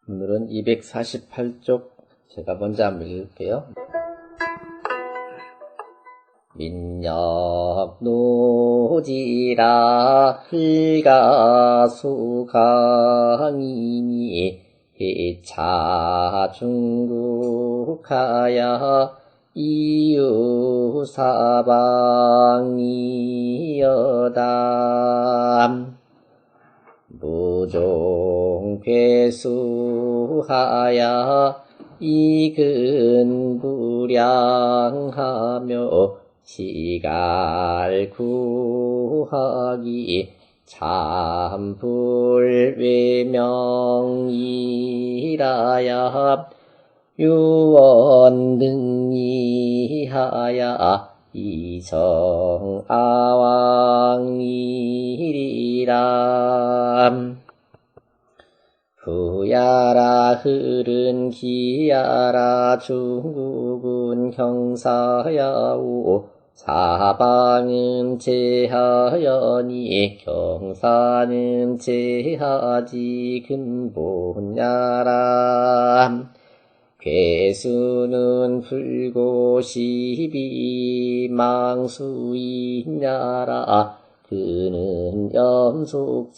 오늘은 248쪽 제가 먼저 한번 읽을게요. 민력노지라 흘가수강이니 해차 중국하야 이유사방이여담 무종괴수하야 이근부량하며 시갈구하기 참불외명이라야 유원등이하야 이성아왕이리라 부야라 흐른 기야라 중국은 형사야오 사방은 제하여니 경사는 제하지 근본야라 괴수는 불고시비 망수이냐라 그는 염속지의람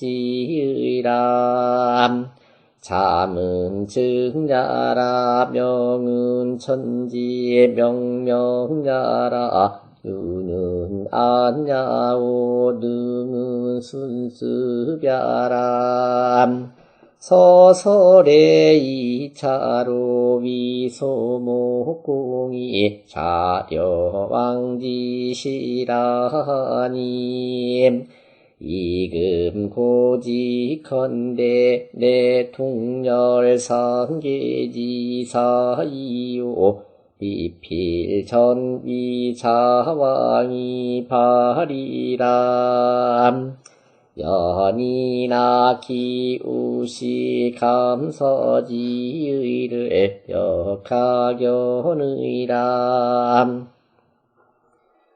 잠은 증야라 명은 천지의 명명야라 유는 안야오 능은 순습야람 서설의 이차로 위소목공이 자려왕지시라니 이금고지컨대 내 통렬상계지사이요 비필전비자왕이 바리람 연이나 기우시 감서지의를 역하견의람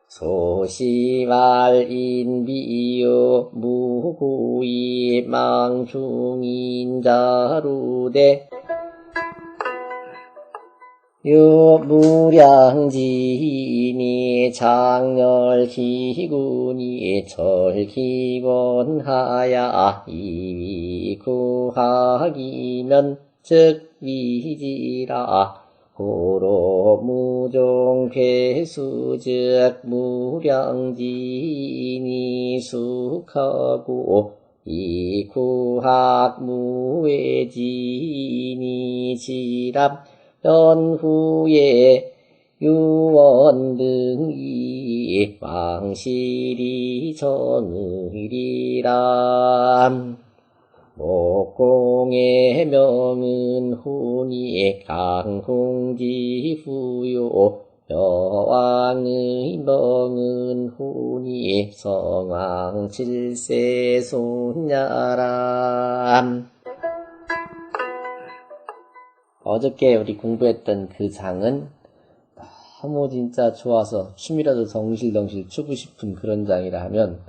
소시말인비요 무구이 망중인자루대 유무량지니 장렬기군이 절기권하야 이위구하기면 즉 위지라 고로 무종괴수 즉 무량지니 숙하고 이구학 무외지니 지랍 연후에 유원등이 왕실이 정의리람 목공의 명은 훈이 강공지후요 여왕의 명은 훈이 성왕칠세 손야람 어저께 우리 공부했던 그 장은 너무 진짜 좋아서 춤이라도 덩실덩실 추고 싶은 그런 장이라 하면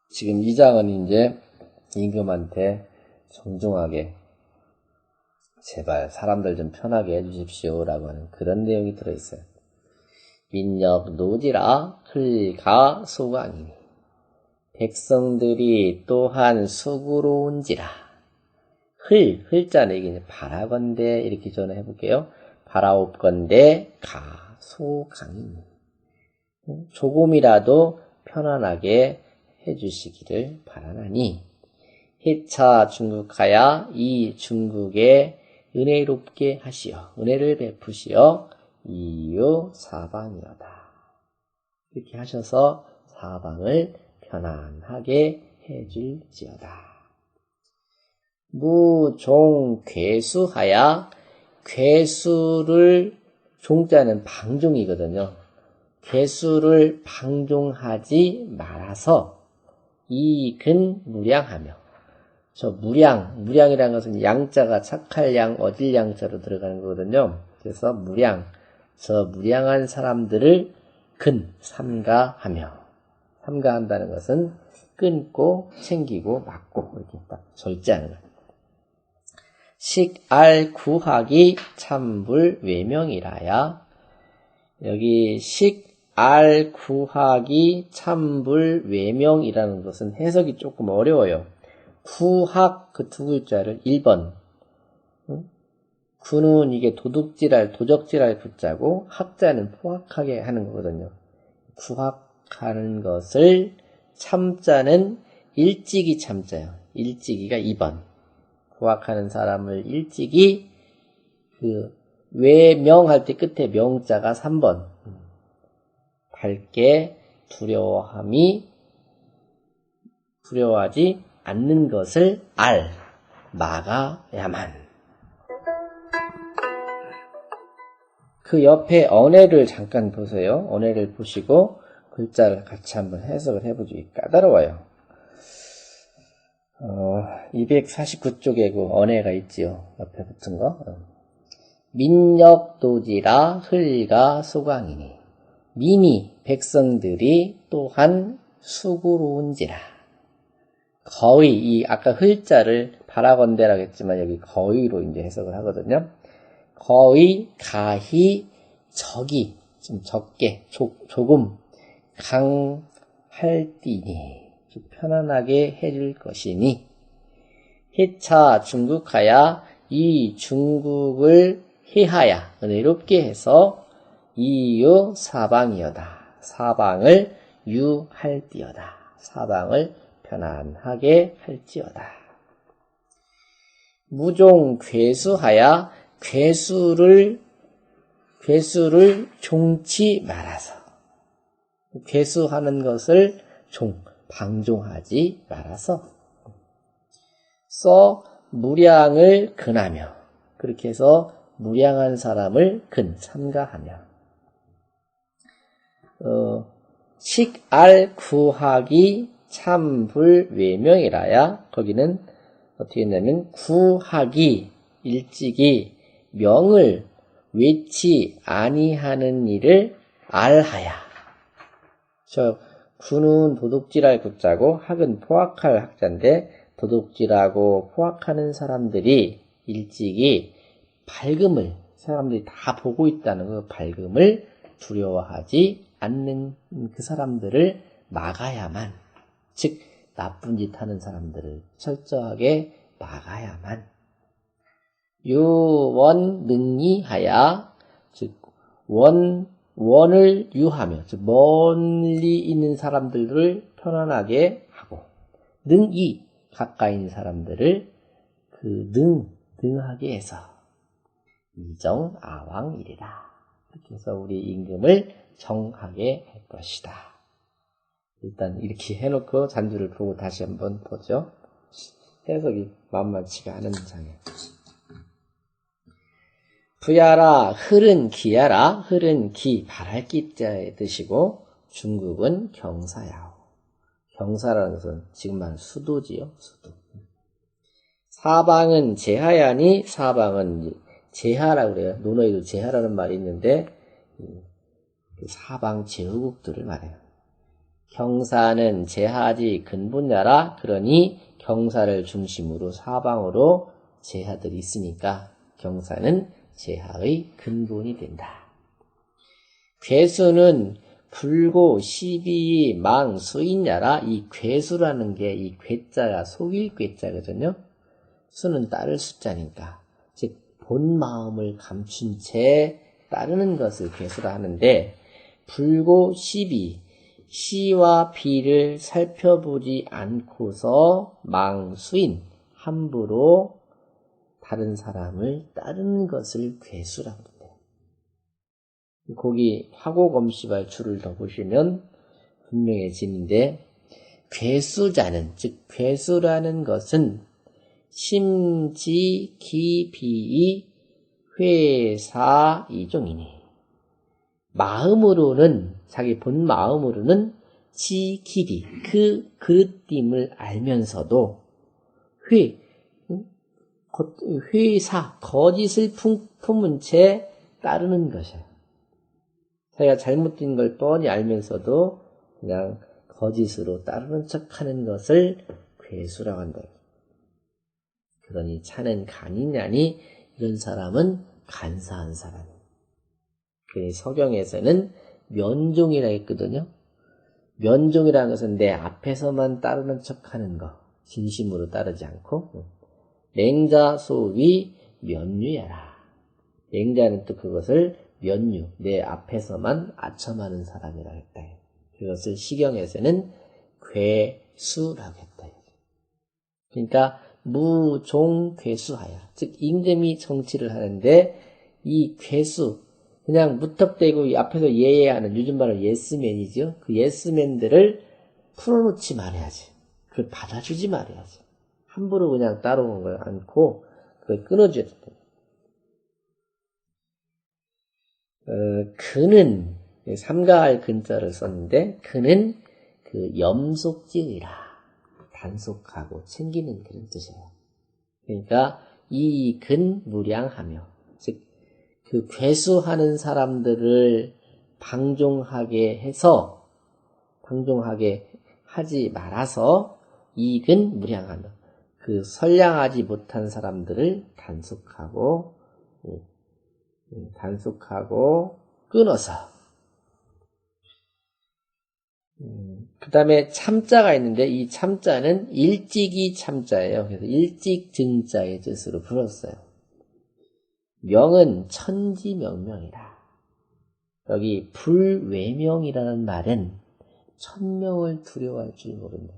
지금 이 장은 이제 임금한테 정중하게 제발 사람들 좀 편하게 해주십시오 라고 하는 그런 내용이 들어있어요. 민력 노지라 흘가 소강이니 백성들이 또한 수고로운지라 흘자는 이게 바라건대 이렇게 전화해 볼게요. 바라옵건대 가소강이니 조금이라도 편안하게 해주시기를 바라나니 해차 중국하야 이 중국에 은혜롭게 하시어 은혜를 베푸시어 이유 사방이여다 이렇게 하셔서 사방을 편안하게 해줄지어다. 무종괴수하야 괴수를 종자는 방종이거든요. 괴수를 방종하지 말아서 이근무량하며 저 무량이라는 것은 양자가 착할 양, 어질 양자로 들어가는 거거든요. 그래서 저 무량한 사람들을 삼가한다는 것은 끊고 챙기고 막고 이렇게 딱 절제하는 거예요. 식알 구하기 참불 외명이라야. 여기 식알 구하기 참불 외명이라는 것은 해석이 조금 어려워요. 구학 그 두 글자를 1번. 구는 이게 도둑질할 도적질할 구자고 학자는 포악하게 하는 거거든요. 구학하는 것을 참자는 일찍이 참자요. 일찍이가 2번. 구학하는 사람을 일찍이 그 외명할 때 끝에 명자가 3번. 밝게 두려워하지 않는 것을 막아야만. 그 옆에 언해를 잠깐 보세요. 언해를 보시고 글자를 같이 한번 해석을 해보죠. 까다로워요. 249쪽에 그 언해가 있지요. 옆에 붙은 거. 민역도지라 흘가 소강이니. 민이 백성들이 또한 수고로운지라. 거의 이 아까 흘자를 바라건대라고 했지만 여기 거의로 이제 해석을 하거든요. 거의 가히 적이 좀 적게 조금 강할띠니 편안하게 해줄 것이니 해차 중국하야 이 중국을 해하야 은혜롭게 해서 이유 사방이여다. 사방을 유할띠여다. 사방을 편안하게 할지어다. 무종 괴수하야 괴수를 종치 말아서. 괴수하는 것을 방종하지 말아서. 무량을 근하며. 그렇게 해서 무량한 사람을 삼가하며. 식알 구하기 참불 외명이라야. 거기는 어떻게 했냐면 구하기 일찍이 명을 외치 아니하는 일을 알하야. 구는 도둑질할 구자고 학은 포악할 학자인데 도둑질하고 포악하는 사람들이 일찍이 밝음을 사람들이 다 보고 있다는 그 밝음을 두려워하지 않는 그 사람들을 막아야만, 즉 나쁜 짓 하는 사람들을 철저하게 막아야만. 유원능이하야, 즉 원을 유하며, 즉 멀리 있는 사람들을 편안하게 하고, 능이 가까이 있는 사람들을 능하게 해서 이정아왕이리라. 이렇게 해서 우리 임금을 정하게 할 것이다. 일단 이렇게 해놓고 잔주를 보고 다시 한번 보죠. 해석이 만만치가 않은 장이에요. 부야라 흐른 기야라. 흐른 기 바랄 기자의 뜻이고 중국은 경사야오. 경사라는 것은 지금 말하는 수도지요. 수도. 사방은 제하야니. 사방은 제하라고 그래요. 논어에도 제하라는 말이 있는데 사방 제후국들을 말해요. 경사는 제하지 근본야라. 그러니 경사를 중심으로 사방으로 제하들이 있으니까 경사는 제하의 근본이 된다. 괴수는 불고 시비이 망수인야라. 이 괴수라는 게 이 괴자가 속일 괴자거든요. 수는 따를 숫자니까, 즉 본 마음을 감춘 채 따르는 것을 괴수라 하는데, 불고 시비, 시와 비를 살펴보지 않고서 망수인, 함부로 다른 사람을 따르는 것을 괴수라고 합니다. 거기 화고검시발 줄을 더 보시면 분명해지는데, 괴수자는, 즉 괴수라는 것은 심지 기비이 회사 이종이니, 마음으로는, 자기 본 마음으로는 지기비, 그 그릇됨을 알면서도 회사, 거짓을 품은 채 따르는 것이에요. 자기가 잘못된 걸 뻔히 알면서도 그냥 거짓으로 따르는 척 하는 것을 괴수라고 한다. 그러니 차는 간이냐니 이런 사람은 간사한 사람이에요. 그러니 서경에서는 면종이라 했거든요. 면종이라는 것은 내 앞에서만 따르는 척하는 거, 진심으로 따르지 않고 맹자 소위 면류야라. 맹자는 또 그것을 면류, 내 앞에서만 아첨하는 사람이라고 했다. 그것을 시경에서는 괴수라고 했다. 그러니까 무종괴수하야. 즉 임금이 정치를 하는데 이 괴수, 그냥 무턱대고 앞에서 예예하는, 요즘 말로 예스맨이죠. 그 예스맨들을 풀어놓지 말아야지. 그걸 받아주지 말아야지. 함부로 그냥 따라오는 걸 않고 그걸 끊어줘야 된다. 그는 삼가할 근자를 썼는데 그는 그 염속지의라, 단속하고 챙기는 그런 뜻이에요. 그러니까 이 근 무량하며, 즉 그 괴수하는 사람들을 방종하게 해서, 방종하게 하지 말아서 이근 무량하며, 그 선량하지 못한 사람들을 단속하고 끊어서. 그 다음에 참자가 있는데 이 참자는 일찍이 참자예요. 그래서 일찍 증자의 뜻으로 불었어요. 명은 천지명명이라. 여기 불외명이라는 말은 천명을 두려워할 줄 모른다.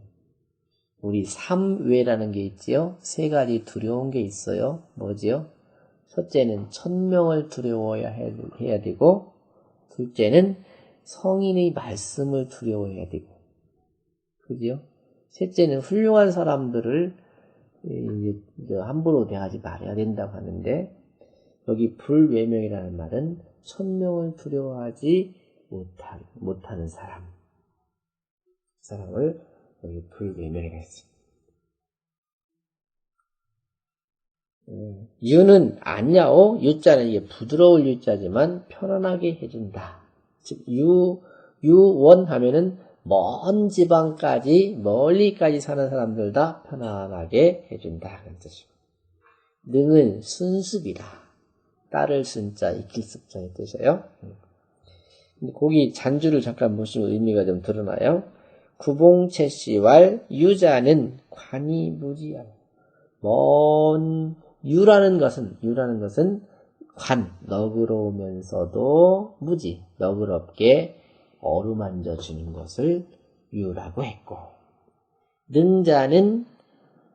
우리 삼외라는 게 있지요. 세 가지 두려운 게 있어요. 뭐지요? 첫째는 천명을 두려워해야 해야 되고, 둘째는 성인의 말씀을 두려워해야 되고, 그죠? 셋째는 훌륭한 사람들을 함부로 대하지 말아야 된다고 하는데, 여기 불외명이라는 말은 천명을 두려워하지 못하는 사람, 그 사람을 여기 불외명이라 했습니다. 유는 안야오, 유자는 이게 부드러울 유자지만 편안하게 해준다. 즉 유원 하면은 먼 지방까지, 멀리까지 사는 사람들 다 편안하게 해준다 그런 뜻이고, 능은 순습이다. 따를 순자, 익힐 습자의 뜻이에요. 거기 잔주를 잠깐 보시면 의미가 좀 드러나요. 구봉채씨왈 유자는 관이 무지하고, 먼 유라는 것은 관, 너그러우면서도 무지, 너그럽게 어루만져 주는 것을 유라고 했고, 능자는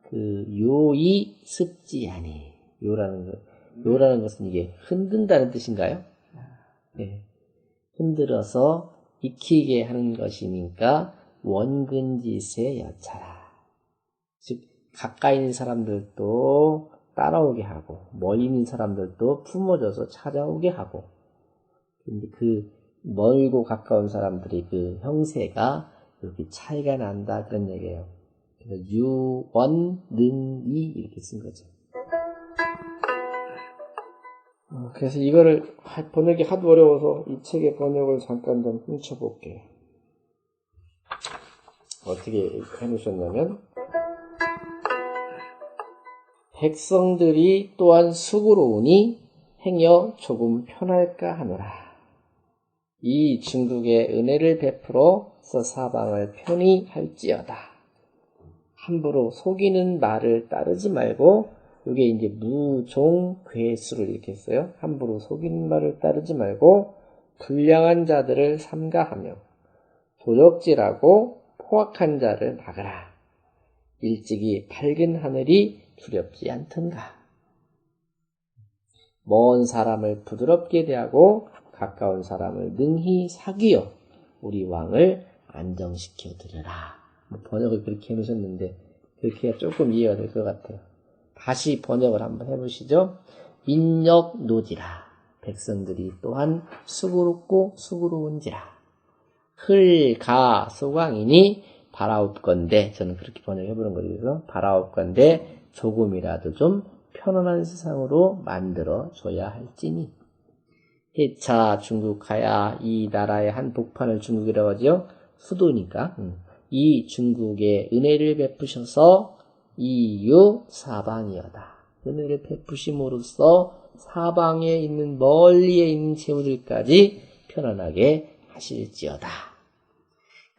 그 요이 습지하니, 요라는 것은 이게 흔든다는 뜻인가요? 네. 흔들어서 익히게 하는 것이니까 원근지세 여차라. 즉 가까이 있는 사람들도 따라오게 하고, 멀리 있는 사람들도 품어줘서 찾아오게 하고, 근데 그 멀고 가까운 사람들이 그 형세가 이렇게 차이가 난다 그런 얘기예요. 그래서 유원 능이 이렇게 쓴 거죠. 그래서 이거를 번역이 하도 어려워서 이 책의 번역을 잠깐 좀 훔쳐볼게요. 어떻게 해놓으셨냐면, 백성들이 또한 수고로우니 행여 조금 편할까 하노라. 이 중국에 은혜를 베풀어서 사방을 편히 할지어다. 함부로 속이는 말을 따르지 말고, 이게 이제 무종괴수를 이렇게 했어요. 함부로 속이는 말을 따르지 말고 불량한 자들을 삼가하며 도적질하고 포악한 자를 막으라. 일찍이 밝은 하늘이 두렵지 않던가. 먼 사람을 부드럽게 대하고 가까운 사람을 능히 사귀어 우리 왕을 안정시켜 드려라. 번역을 그렇게 해놓으셨는데 그렇게 해야 조금 이해가 될 것 같아요. 다시 번역을 한번 해보시죠. 인력노지라. 백성들이 또한 수고롭고 수고로운지라. 흘가 소광이니 바라옵건대, 저는 그렇게 번역해보는 거죠. 바라옵건대 조금이라도 좀 편안한 세상으로 만들어줘야 할지니. 해차 중국하야, 이 나라의 한 복판을 중국이라고 하죠. 수도니까. 이 중국에 은혜를 베푸셔서 이유 사방이여다. 은혜를 베푸심으로써 사방에 있는 멀리에 있는 재우들까지 편안하게 하실지어다.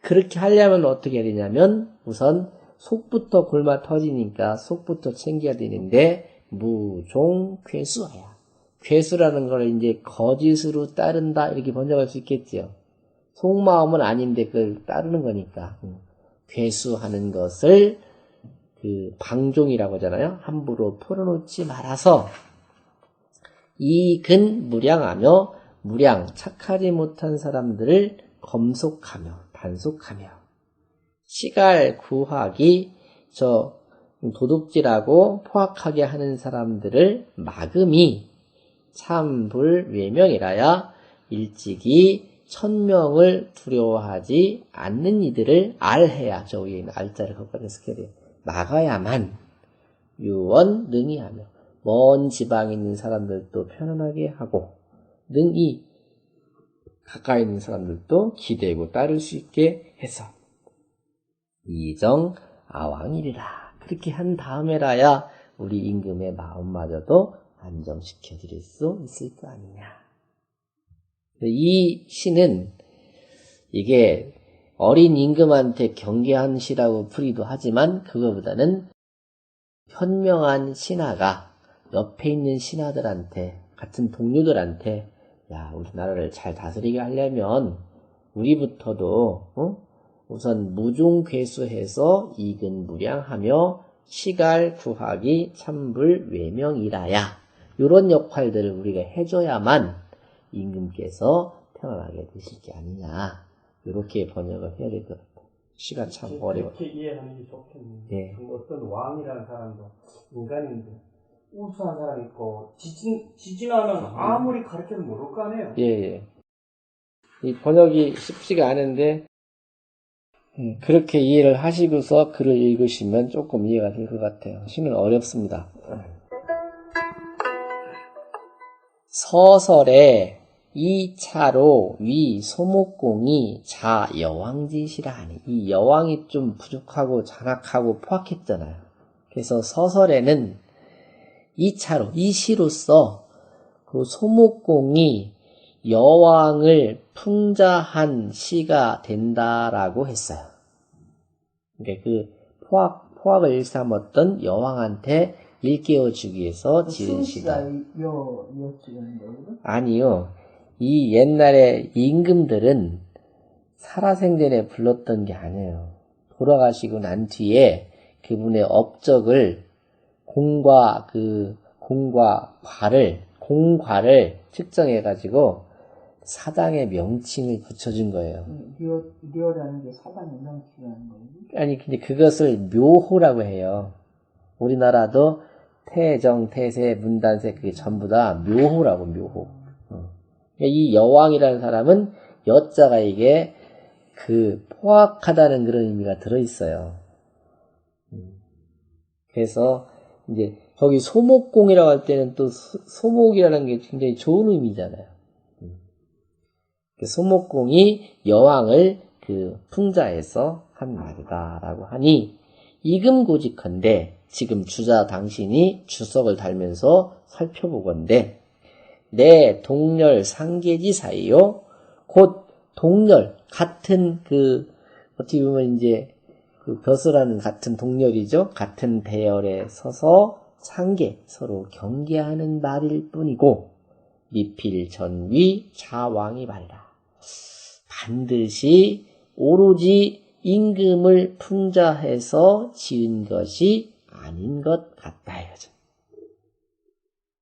그렇게 하려면 어떻게 해야 되냐면 우선 속부터 골마 터지니까 속부터 챙겨야 되는데 무종괴수하야. 괴수라는 걸 이제 거짓으로 따른다 이렇게 번역할 수 있겠지요. 속마음은 아닌데 그걸 따르는 거니까. 괴수하는 것을 그 방종이라고 하잖아요. 함부로 풀어놓지 말아서 이근 무량하며 무량 착하지 못한 사람들을 검속하며 단속하며 시갈 구하기 저 도둑질하고 포악하게 하는 사람들을 막음이 참불 외명이라야 일찍이 천명을 두려워하지 않는 이들을 알해야 저 위에 있는 알자를 걷어내서 해야 막아야만 유원 능히하며 먼 지방에 있는 사람들도 편안하게 하고 능히 가까이 있는 사람들도 기대고 따를 수 있게 해서 이정 아왕이리라. 그렇게 한 다음에라야 우리 임금의 마음마저도 안정시켜 드릴 수 있을 거 아니냐. 이 시는 이게 어린 임금한테 경계한 시라고 풀이도 하지만 그거보다는 현명한 신하가 옆에 있는 신하들한테 같은 동료들한테 야 우리나라를 잘 다스리게 하려면 우리부터도 우선 무종괴수해서 이근무량하며 시갈 구하기 참불 외명이라야 이런 역할들을 우리가 해줘야만 임금께서 편안하게 되실 게 아니냐. 이렇게 번역을 해야 될 것 같아요. 시간 참 어려워요. 그렇게 이해하는 게 좋겠네요. 예. 어떤 왕이라는 사람도 인간인데 우수한 사람이 있고 지진하면 아무리 가르쳐도 모를 거 아니에요. 예. 이 번역이 쉽지가 않은데 그렇게 이해를 하시고서 글을 읽으시면 조금 이해가 될 것 같아요. 시는 어렵습니다. 서설에 이 차로 위 소목공이 자 여왕짓이라 하니 이 여왕이 좀 부족하고 잔악하고 포악했잖아요. 그래서 서설에는 이 차로 이 시로서 그 소목공이 여왕을 풍자한 시가 된다라고 했어요. 그러니까 그 포악을 일삼았던 여왕한테 일깨워주기 위해서 지은 시다. 아니요. 이 옛날에 임금들은 살아생전에 불렀던 게 아니에요. 돌아가시고 난 뒤에 그분의 업적을 공과 공과를 측정해가지고 사당의 명칭을 붙여준 거예요. 묘라는 게 사당의 명칭이라는 거예요? 아니, 근데 그것을 묘호라고 해요. 우리나라도 태정, 태세, 문단세 그게 전부 다 묘호라고 묘호. 이 여왕이라는 사람은 여자가 이게 그 포악하다는 그런 의미가 들어있어요. 그래서 이제 거기 소목공이라고 할 때는 또 소목이라는 게 굉장히 좋은 의미잖아요. 소목공이 여왕을 그 풍자해서 한 말이다라고 하니 이금고직한데 지금 주자 당신이 주석을 달면서 살펴보건대 내 동렬 상계지 사이요 곧 동렬 같은 그 어떻게 보면 이제 그 벼슬하는 같은 동렬이죠. 같은 대열에 서서 상계 서로 경계하는 말일 뿐이고 미필 전위 자왕이 말라. 반드시 오로지 임금을 풍자해서 지은 것이 아닌 것 같다 이거죠.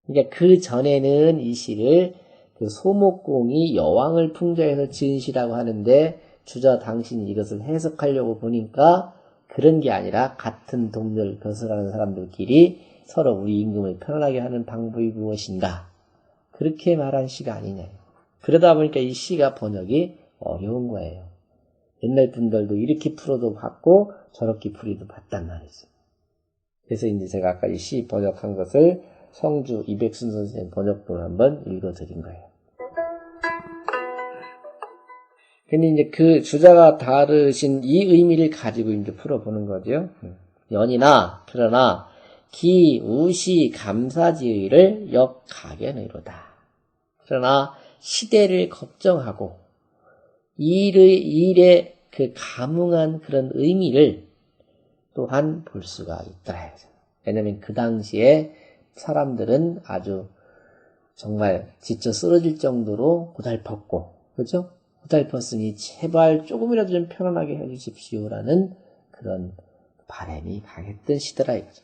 그러니까 그 전에는 이 시를 그 소목공이 여왕을 풍자해서 지은 시라고 하는데 주자 당신이 이것을 해석하려고 보니까 그런 게 아니라 같은 동료를 거슬하는 사람들끼리 서로 우리 임금을 편안하게 하는 방법이 무엇인가 그렇게 말한 시가 아니냐. 그러다 보니까 이 시가 번역이 어려운 거예요. 옛날 분들도 이렇게 풀어도 봤고 저렇게 풀이도 봤단 말이죠. 그래서 이제 제가 아까 이 시 번역한 것을 성주 이백순 선생님 번역본을 한번 읽어드린 거예요. 근데 이제 그 주자가 다르신 이 의미를 가지고 이제 풀어보는 거죠. 연이나 그러나 기 우시 감사지의를 역가견의로다. 그러나 시대를 걱정하고 일의 그 감흥한 그런 의미를 또한 볼 수가 있더라. 왜냐면 그 당시에 사람들은 아주 정말 지쳐 쓰러질 정도로 고달팠고, 그죠? 고달팠으니 제발 조금이라도 좀 편안하게 해주십시오라는 그런 바람이 강했던 시대라 이거죠.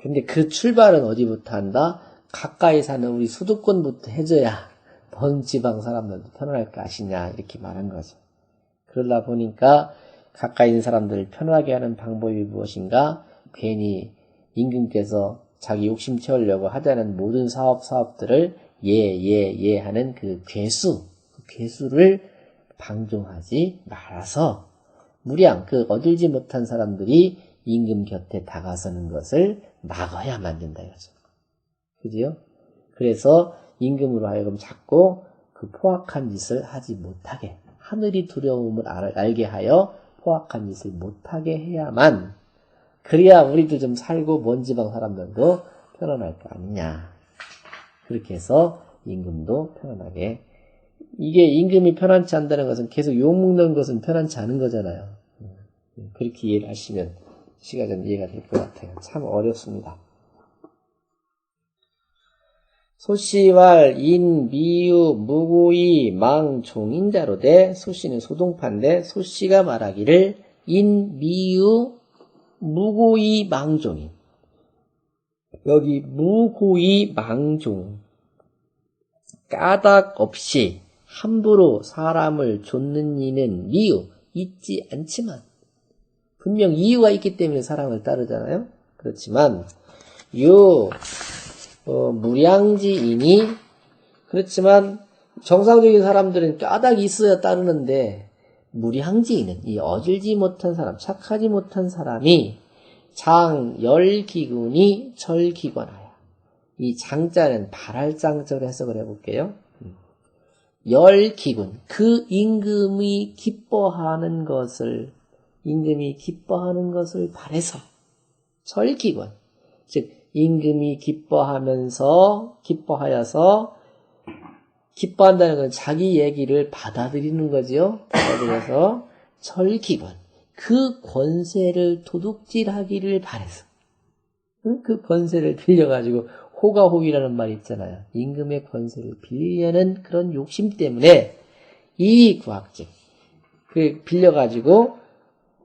근데 그 출발은 어디부터 한다? 가까이 사는 우리 수도권부터 해줘야 먼 지방 사람들도 편안할 거 아시냐 이렇게 말한 거죠. 그러다 보니까 가까이 있는 사람들을 편하게 하는 방법이 무엇인가? 괜히 임금께서 자기 욕심 채우려고 하자는 모든 사업들을 예 하는 그 괴수를 방종하지 말아서 무량 그 얻을지 못한 사람들이 임금 곁에 다가서는 것을 막아야 만든다 이거죠. 그지요? 그래서 임금으로 하여금 자꾸 그 포악한 짓을 하지 못하게 하늘이 두려움을 알게 하여 포악한 짓을 못하게 해야만 그래야 우리도 좀 살고 먼 지방 사람들도 편안할 거 아니냐. 그렇게 해서 임금도 편안하게 이게 임금이 편안치 않다는 것은 계속 욕먹는 것은 편안치 않은 거잖아요. 그렇게 이해를 하시면 시가 좀 이해가 될 것 같아요. 참 어렵습니다. 소씨왈 인 미유 무고이 망 종인자로되 소씨는 소동파인데 소씨가 말하기를 인 미유 무고이 망종인 여기 무고이 망종 까닭 없이 함부로 사람을 좇는 이는 미유 있지 않지만 분명 이유가 있기 때문에 사람을 따르잖아요. 그렇지만 무량지인이 그렇지만 정상적인 사람들은 까닭이 있어야 따르는데 무량지인은 이 어질지 못한 사람, 착하지 못한 사람이 장열기군이 절기관하여 이 장자는 발할장자로 해석을 해볼게요. 열기군 그 임금이 기뻐하는 것을 바래서 절기관 즉 임금이 기뻐하여서 기뻐한다는 건 자기 얘기를 받아들이는 거죠. 받아들여서 절기관 그 권세를 도둑질하기를 바래서 그 권세를 빌려가지고 호가호위라는 말이 있잖아요. 임금의 권세를 빌리려는 그런 욕심 때문에 이 구악즉 그 빌려가지고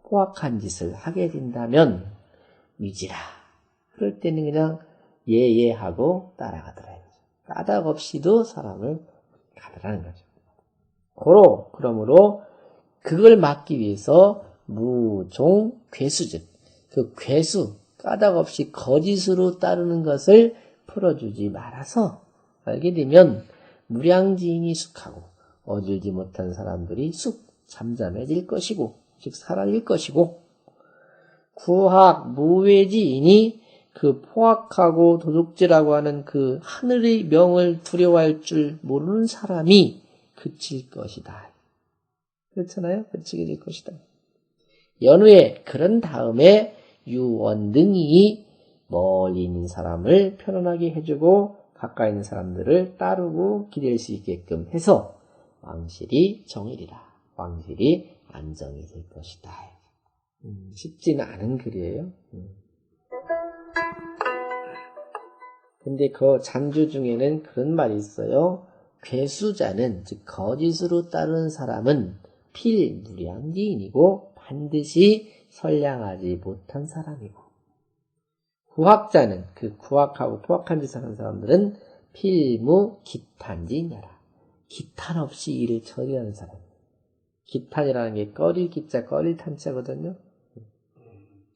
포악한 짓을 하게 된다면 위지라. 그럴 때는 그냥 예하고 따라가더라. 까닭 없이도 사람을 가더라는 거죠. 그러므로 그걸 막기 위해서 무종 괴수즉 그 괴수 까닭 없이 거짓으로 따르는 것을 풀어주지 말아서 알게 되면 무량지인이 숙하고 어질지 못한 사람들이 쑥 잠잠해질 것이고 즉 사라질 것이고 구학 무외지인이 그 포악하고 도둑질하고 하는 그 하늘의 명을 두려워할 줄 모르는 사람이 그칠 것이다. 그렇잖아요? 그치게 될 것이다. 연후에 그런 다음에 유원등이 멀리 있는 사람을 편안하게 해주고 가까이 있는 사람들을 따르고 기댈 수 있게끔 해서 왕실이 정일이라. 왕실이 안정이 될 것이다. 쉽지는 않은 글이에요. 근데 그 잔주 중에는 그런 말이 있어요. 괴수자는 즉 거짓으로 따르는 사람은 필무량지인이고 반드시 선량하지 못한 사람이고 구학자는 그 구학하고 포악한 짓을 하는 사람들은 필무기탄지인이라. 기탄 없이 일을 처리하는 사람. 기탄이라는 게 꺼릴 기자 꺼릴 탄자거든요.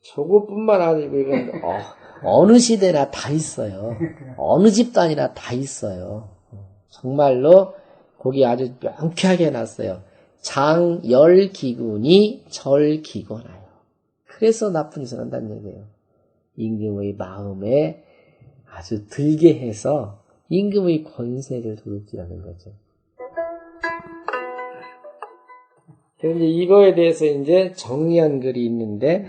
저거뿐만 아니고 이건 어느 시대나 다 있어요. 어느 집단이나 다 있어요. 정말로 거기 아주 명쾌하게 해놨어요. 장열기군이 절기관하여. 그래서 나쁜 짓을 한다는 얘기예요. 임금의 마음에 아주 들게 해서 임금의 권세를 도둑질하는 거죠. 그런데 이거에 대해서 이제 정리한 글이 있는데,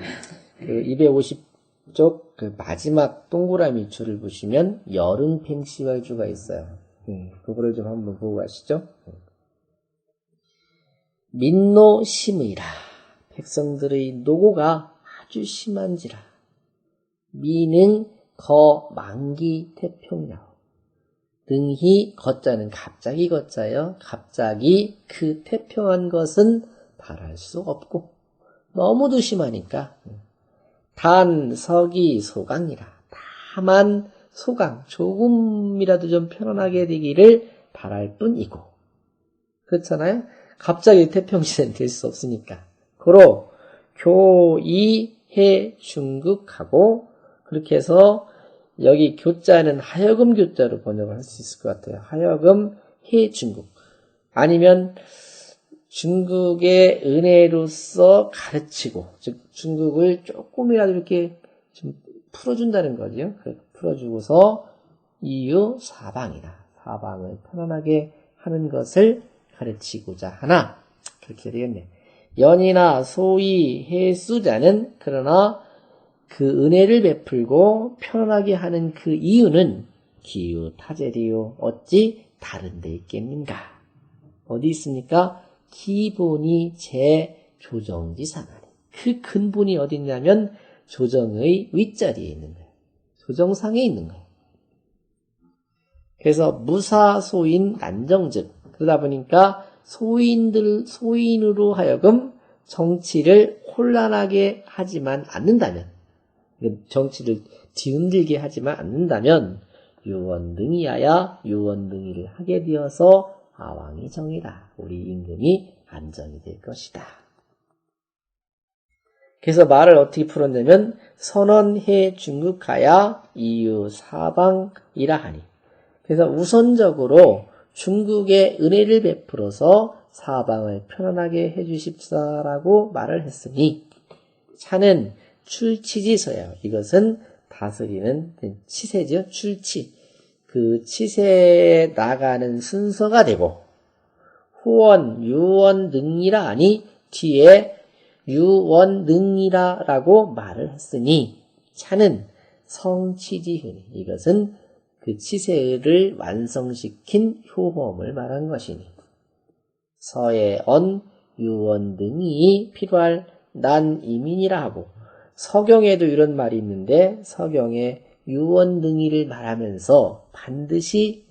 그 250쪽 그 마지막 동그라미 줄을 보시면 여름 팽시왈주가 있어요. 그거를 좀 한번 보고 가시죠. 민노 심의라. 백성들의 노고가 아주 심한지라. 미능 거 만기 태평이라고. 능히 거자는 갑자기 거자요. 갑자기 그 태평한 것은 바랄 수 없고 너무도 심하니까 단 서기 소강이라. 다만 소강 조금이라도 좀 편안하게 되기를 바랄 뿐이고 그렇잖아요. 갑자기 태평시대는 될 수 없으니까. 고로 교이해 중극하고 그렇게 해서 여기 교자는 하여금 교자로 번역을 할 수 있을 것 같아요. 하여금 해 중국. 아니면 중국의 은혜로서 가르치고, 즉 중국을 조금이라도 이렇게 좀 풀어준다는 거죠. 풀어주고서 이유 사방이다. 사방을 편안하게 하는 것을 가르치고자 하나. 그렇게 되겠네. 연이나 소위 해수자는 그러나 그 은혜를 베풀고 편안하게 하는 그 이유는 기유 타제리요 어찌 다른 데 있겠는가. 어디 있습니까? 기본이 제 조정지사나리. 그 근본이 어디 있냐면 조정의 윗자리에 있는 거예요. 조정상에 있는 거예요. 그래서 무사소인 난정즉 그러다 보니까 소인으로 하여금 정치를 혼란하게 하지만 않는다면 정치를 뒤흔들게 하지만 않는다면 유원능이하야 유원능이를 하게 되어서 아왕이 정이라. 우리 임금이 안정이 될 것이다. 그래서 말을 어떻게 풀었냐면 선언해 중국하야 이유 사방이라 하니. 그래서 우선적으로 중국의 은혜를 베풀어서 사방을 편안하게 해주십사라고 말을 했으니 차는 출치지서예요. 이것은 다스리는 치세죠. 출치. 그 치세에 나가는 순서가 되고 후원, 유원, 능이라 하니 뒤에 유원, 능이라라고 말을 했으니 차는 성치지효니 이것은 그 치세를 완성시킨 효험을 말한 것이니 서에 언, 유원, 능이 필요할 난 이민이라 하고 서경에도 이런 말이 있는데 서경에 유원능이를 말하면서 반드시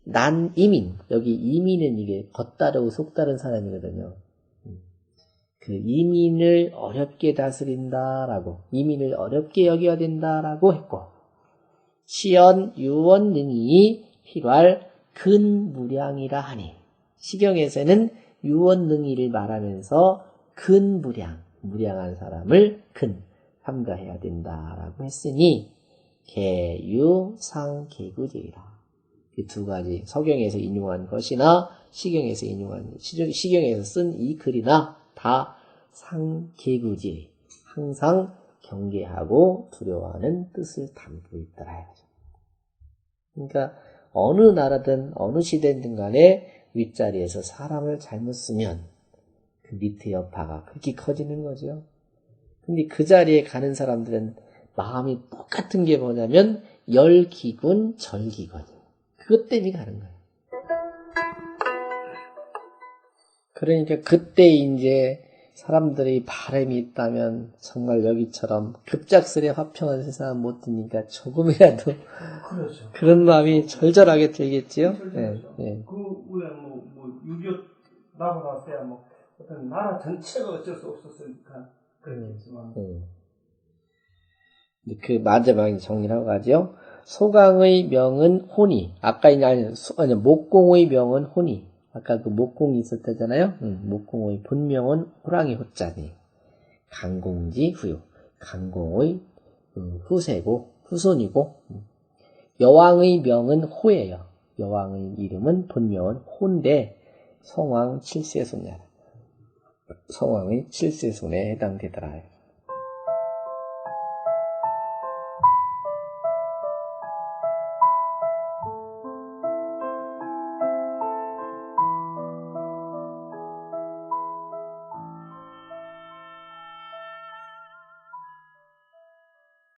난 이민 여기 이민은 이게 겉다르고 속다른 사람이거든요. 그 이민을 어렵게 다스린다라고 이민을 어렵게 여겨야 된다라고 했고 시연 유원능이 필요할 근무량이라 하니 시경에서는 유원능이를 말하면서 근무량 무량한 사람을 삼가해야 된다라고 했으니 개유상 개구제이라. 그 두 가지 서경에서 인용한 것이나 시경에서 쓴 이 글이나 다 상개구제 항상 경계하고 두려워하는 뜻을 담고 있더라. 그러니까 어느 나라든 어느 시대든 간에 윗자리에서 사람을 잘못 쓰면 그 밑에 여파가 그렇게 커지는 거죠. 근데 그 자리에 가는 사람들은 마음이 똑같은 게 뭐냐면 열기군, 절기거든요. 그것 때문에 가는 거예요. 그러니까 그때 이제 사람들이 바람이 있다면 정말 여기처럼 급작스레 화평한 세상 못 드니까 조금이라도 그렇죠. 그런 마음이 절절하게 들겠지요. 네, 네. 그 후에 뭐6.25 나고 나서야 뭐 어떤 나라 전체가 어쩔 수 없었으니까 그랬겠지만. 그 마지막에 정리하고 가죠. 소강의 명은 혼이. 아까 아니 목공의 명은 혼이. 아까 그 목공이 있었다잖아요. 목공의 본명은 호랑이 호자니. 강공지 후요. 강공의 후세고 후손이고. 여왕의 명은 호예요. 여왕의 이름은 본명은 호인데 성왕 7세손이야. 성왕의 7세손에 해당되더라.